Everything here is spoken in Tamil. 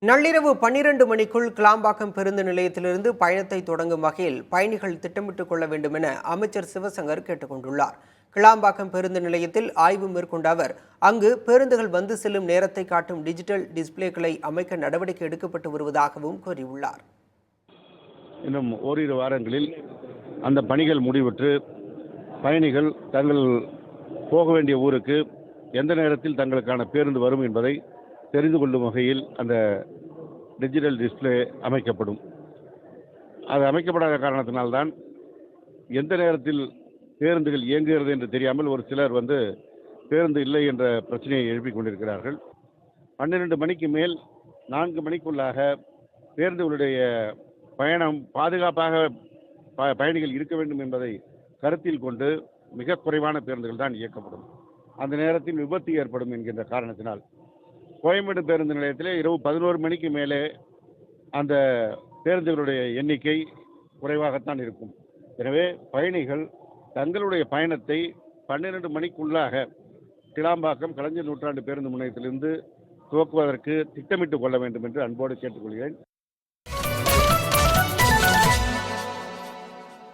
நள்ளிரவு 12 மணிக்குள் கிளாம்பாக்கம் பேருந்து நிலையத்திலிருந்து பயணத்தை தொடங்கும் வகையில் பயணிகள் திட்டமிட்டுக் கொள்ள வேண்டும் என அமைச்சர் சிவசங்கர் கேட்டுக் கொண்டுள்ளார். கிளாம்பாக்கம் பேருந்து நிலையத்தில் ஆய்வு மேற்கொண்ட அவர் அங்கு பேருந்துகள் வந்து செல்லும் நேரத்தை காட்டும் டிஜிட்டல் டிஸ்பிளேக்களை அமைக்க நடவடிக்கை எடுக்கப்பட்டு வருவதாகவும் கூறியுள்ளார். இன்னும் ஓரிரு வாரங்களில் அந்த பணிகள் முடிவுற்று பயணிகள் தங்கள் போக வேண்டிய ஊருக்கு எந்த நேரத்தில் தங்களுக்கான பேருந்து வரும் என்பதை தெரிந்து கொள்ளும் வகையில் அந்த டிஜிட்டல் டிஸ்பிளே அமைக்கப்படும். அது அமைக்கப்படாத காரணத்தினால்தான் எந்த நேரத்தில் பேருந்துகள் இயங்குகிறது என்று தெரியாமல் ஒரு சிலர் பேருந்து இல்லை என்ற பிரச்சனையை எழுப்பிக் கொண்டிருக்கிறார்கள். 12 மணிக்கு மேல் 4 மணிக்குள்ளாக பேருந்துகளுடைய பயணம் பாதுகாப்பாக பயணிகள் இருக்க வேண்டும் என்பதை கருத்தில் கொண்டு மிக குறைவான பேருந்துகள் தான் இயக்கப்படும். அந்த நேரத்தில் விபத்து ஏற்படும் என்கின்ற காரணத்தினால் கோயம்பேடு பேருந்து நிலையத்திலே இரவு 11 மணிக்கு மேலே அந்த பேருந்துகளுடைய எண்ணிக்கை குறைவாகத்தான் இருக்கும். எனவே பயணிகள் தங்களுடைய பயணத்தை 12 மணிக்குள்ளாக கிளாம்பாக்கம் கலைஞர் நூற்றாண்டு பேருந்து முனையத்திலிருந்து துவக்குவதற்கு திட்டமிட்டுக் கொள்ள வேண்டும் என்று அன்போடு கேட்டுக்கொள்கிறேன்.